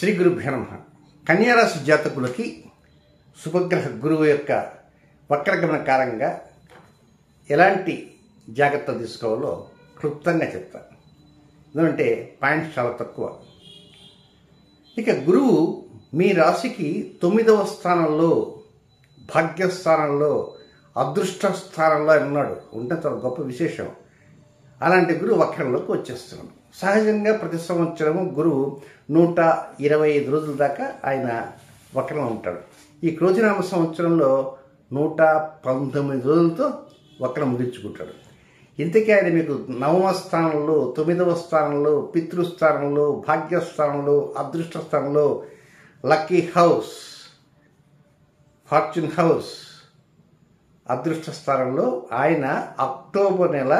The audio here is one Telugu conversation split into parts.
శ్రీ గురుభ్యో నమః. కన్యారాశి జాతకులకి శుభగ్రహ గురువు యొక్క వక్రగమన కారణంగా ఎలాంటి జాగ్రత్తలు తీసుకోవాలో క్లుప్తంగా చెప్తాను. ఎందుకంటే పాయింట్స్ చాలా తక్కువ. ఇక గురువు మీ రాశికి 9వ స్థానంలో, భాగ్యస్థానంలో, అదృష్ట స్థానంలో ఉన్నాడు. ఉంటే చాలా గొప్ప విశేషం. అలాంటి గురువు వక్రంలోకి వచ్చేస్తున్నాడు. సహజంగా ప్రతి సంవత్సరము గురువు 125 రోజుల దాకా ఆయన వక్రంలో ఉంటాడు. ఈ క్రోధినామ సంవత్సరంలో 119 రోజులతో వక్రం ముగించుకుంటాడు. ఇంతకీ ఆయన మీకు 9వ స్థానంలో, 9వ స్థానంలో, పితృస్థానంలో, భాగ్యస్థానంలో, అదృష్ట స్థానంలో, లక్కీ హౌస్, ఫార్చ్యూన్ హౌస్, అదృష్ట స్థానంలో ఆయన అక్టోబర్ నెల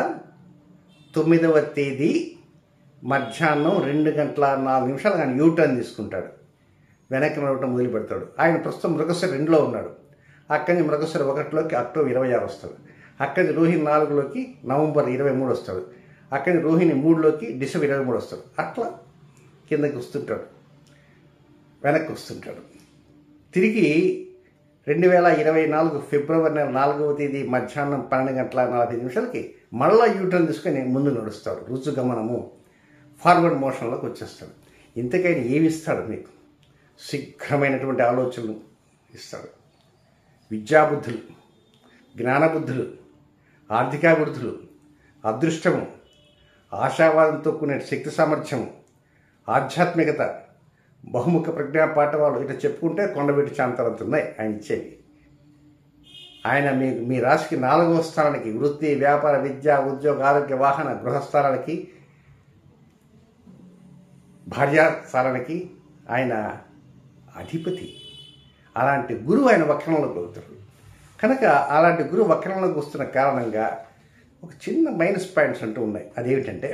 9వ తేదీ మధ్యాహ్నం 2:04 ఆయన యూటర్న్ తీసుకుంటాడు. వెనక్కి నడవటం మొదలు పెడతాడు. ఆయన ప్రస్తుతం మృగశిర 2లో ఉన్నాడు. అక్కడి నుంచి మృగశిర 1లోకి అక్టోబర్ 26 వస్తాడు. అక్కడి నుంచి రోహిణి 4లోకి నవంబర్ 23 వస్తాడు. అక్కడి నుంచి రోహిణి 3లోకి డిసెంబర్ 23 వస్తాడు. అట్లా కిందకి వస్తుంటాడు, వెనక్కి వస్తుంటాడు. తిరిగి 2024 ఫిబ్రవరి నెల 4వ తేదీ మధ్యాహ్నం 12:45 మళ్ళా యూటర్న్ తీసుకొని ముందు నడుస్తాడు. రుజుగమనము, ఫార్వర్డ్ మోషన్లోకి వచ్చేస్తాడు. ఇంతకైనా ఏమి ఇస్తాడు? మీకు శీఘ్రమైనటువంటి ఆలోచనలు ఇస్తాడు. విద్యాబుద్ధులు, జ్ఞానబుద్ధులు, ఆర్థికాభివృద్ధులు, అదృష్టము, ఆశావాదంతో కూడిన శక్తి సామర్థ్యము, ఆధ్యాత్మికత, బహుముఖ ప్రజ్ఞా పాఠవాలు, ఇట్లా చెప్పుకుంటే కొండవీటి చాంతాలంత ఉన్నాయి ఆయన ఇచ్చేవి. ఆయన మీ రాశికి 4వ స్థానానికి, వృత్తి, వ్యాపార, విద్య, ఉద్యోగ, ఆరోగ్య, వాహన, గృహస్థానాలకి, భార్యాస్థానానికి ఆయన అధిపతి. అలాంటి గురువు ఆయన వక్రంలోకి వెళ్తాడు. కనుక అలాంటి గురువు వక్రంలోకి వస్తున్న కారణంగా ఒక చిన్న మైనస్ పాయింట్స్ అంటూ ఉన్నాయి. అదేమిటంటే,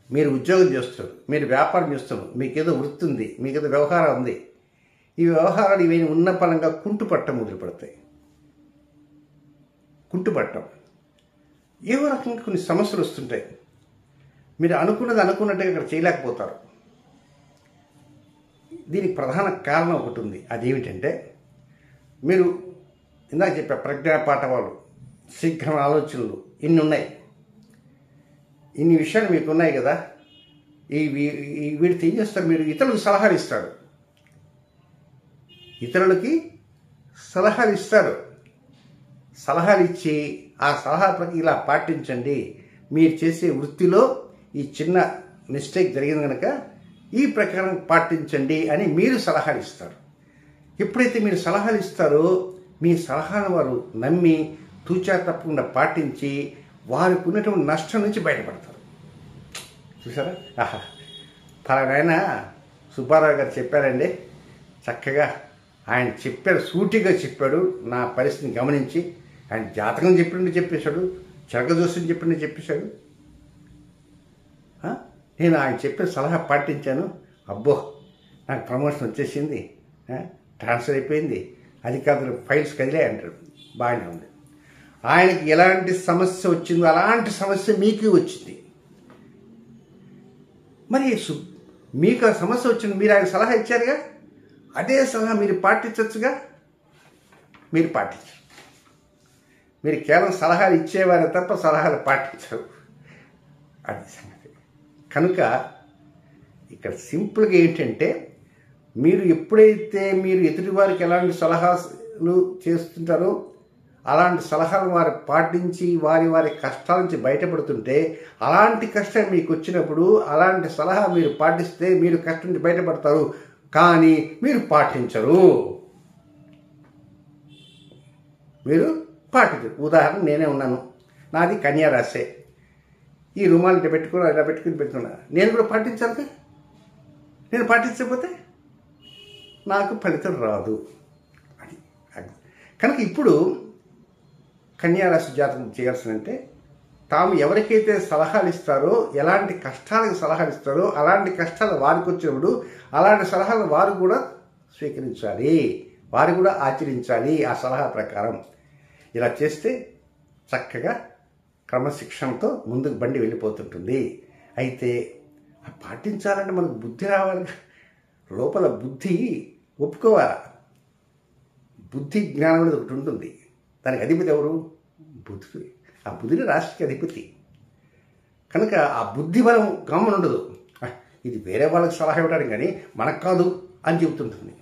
మీరు ఉద్యోగం చేస్తారు, మీరు వ్యాపారం చేస్తున్నారు, మీకేదో వృత్తి ఉంది, మీకేదో వ్యవహారం ఉంది. ఈ వ్యవహారాలు ఇవి ఉన్న పరంగా కుంటుపట్టం మొదలు పెడతాయి. కుంటుపట్టం ఏవో రకంగా కొన్ని సమస్యలు వస్తుంటాయి. మీరు అనుకున్నట్టుగా ఇక్కడ చేయలేకపోతారు. దీనికి ప్రధాన కారణం ఒకటి ఉంది. అదేమిటంటే, మీరు ఇందాక చెప్పే ప్రజ్ఞా పాఠవాలు, శీఘ్ర ఆలోచనలు, ఇన్ని ఉన్నాయి. ఇన్ని విషయాలు మీకు ఉన్నాయి కదా. వీటితో ఏం చేస్తారు? మీరు ఇతరులకు సలహాలు ఇస్తారు. ఇతరులకి సలహాలు ఇస్తారు. సలహాలు ఇచ్చి ఆ సలహా ప్రతి ఇలా పాటించండి, మీరు చేసే వృత్తిలో ఈ చిన్న మిస్టేక్ జరిగింది కనుక ఈ ప్రకారం పాటించండి అని మీరు సలహాలు ఇస్తారు. ఎప్పుడైతే మీరు సలహాలు ఇస్తారో మీ సలహాను వారు నమ్మి తూచా తప్పకుండా పాటించి వారికి ఉన్నటువంటి నష్టం నుంచి బయటపడతారు. చూసారా? ఆహా, పలానా సుబ్బారావు గారు చెప్పారండి, చక్కగా ఆయన చెప్పాడు, సూటిగా చెప్పాడు, నా పరిస్థితిని గమనించి ఆయన జాతకం చెప్పినట్టు చెప్పేశాడు, చెరగదోషం చెప్పినట్టు చెప్పేశాడు. నేను ఆయన చెప్పిన సలహా పాటించాను, అబ్బో నాకు ప్రమోషన్ వచ్చేసింది, ట్రాన్స్ఫర్ అయిపోయింది, అధికారులు ఫైల్స్ కదిలే అంటాడు. బాగానే ఉంది. ఆయనకి ఎలాంటి సమస్య వచ్చిందో అలాంటి సమస్య మీకు వచ్చింది. మరి మీకు ఆ సమస్య వచ్చింది, మీరు ఆయన సలహా ఇచ్చారుగా, అదే సలహా మీరు పాటించవచ్చుగా. మీరు పాటించరు. మీరు కేవలం సలహాలు ఇచ్చేవారే తప్ప సలహాలు పాటించరు. అది సంగతి. కనుక ఇక్కడ సింపుల్గా ఏంటంటే, మీరు ఎప్పుడైతే మీరు ఎదుటివారికి ఎలాంటి సలహాలు చేస్తుంటారో అలాంటి సలహాలు వారు పాటించి వారి కష్టాల నుంచి బయటపడుతుంటే, అలాంటి కష్టం మీకు వచ్చినప్పుడు అలాంటి సలహా మీరు పాటిస్తే మీరు కష్టం నుంచి బయటపడతారు. కానీ మీరు పాటించరు. మీరు పాటించరు. ఉదాహరణ నేనే ఉన్నాను, నాది కన్యా రాశే. ఈ రుమాలు ఇట్లా పెట్టుకుని ఇలా పెట్టుకున్నా, నేను కూడా పాటించాలి. నేను పాటించకపోతే నాకు ఫలితం రాదు. అది కనుక ఇప్పుడు కన్యారాశి జాతకం చేయాల్సిందంటే, తాము ఎవరికైతే సలహాలు ఇస్తారో, ఎలాంటి కష్టాలకు సలహాలు ఇస్తారో అలాంటి కష్టాలు వారికి వచ్చినప్పుడు అలాంటి సలహాలు వారు కూడా స్వీకరించాలి, వారు కూడా ఆచరించాలి. ఆ సలహా ప్రకారం ఇలా చేస్తే చక్కగా క్రమశిక్షణతో ముందుకు బండి వెళ్ళిపోతుంటుంది. అయితే పాటించాలంటే మనకు బుద్ధి రావాలి, లోపల బుద్ధి ఒప్పుకోవాలి. బుద్ధి జ్ఞానం అనేది ఒకటి ఉంటుంది. దానికి అధిపతి ఎవరు? బుద్ధుడు. ఆ బుద్ధిని రాశికి అధిపతి కనుక ఆ బుద్ధి బలం గమనం ఉండదు. ఇది వేరే వాళ్ళకి సలహా ఇవ్వడానికి కానీ మనకు కాదు అని చెబుతుంటుంది.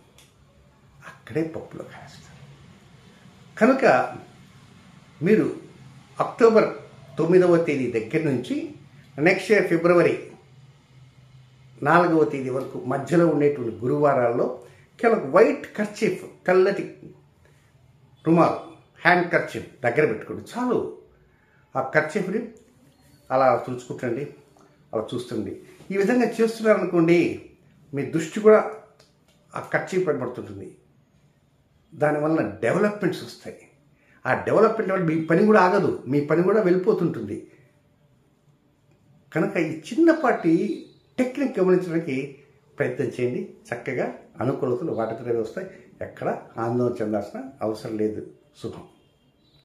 అక్కడే పప్పులో కాస్తారు. కనుక మీరు అక్టోబర్ 9వ తేదీ దగ్గర నుంచి నెక్స్ట్ ఇయర్ ఫిబ్రవరి 4వ తేదీ వరకు మధ్యలో ఉండేటువంటి గురువారాల్లో కేవలం వైట్ కర్చీఫ్, తెల్లటి రుమాలు, హ్యాండ్ కర్చీఫ్ దగ్గర పెట్టుకోండి చాలు. ఆ కర్చీఫ్ని అలా తుడుచుకుంటండి, అలా చూస్తుంది. ఈ విధంగా చేస్తున్నారనుకోండి, మీ దృష్టి కూడా ఆ కర్చీఫ్ పడిపడుతుంటుంది. దానివల్ల డెవలప్మెంట్స్ వస్తాయి. ఆ డెవలప్మెంట్ వల్ల మీ పని కూడా ఆగదు, మీ పని కూడా వెళ్ళిపోతుంటుంది. కనుక ఈ చిన్నపాటి టెక్నిక్ గమనించడానికి ప్రయత్నం చేయండి. చక్కగా అనుకూలతలు వాటితోనే వస్తాయి. ఎక్కడ ఆందోళన చెందాల్సిన అవసరం లేదు. శుభం.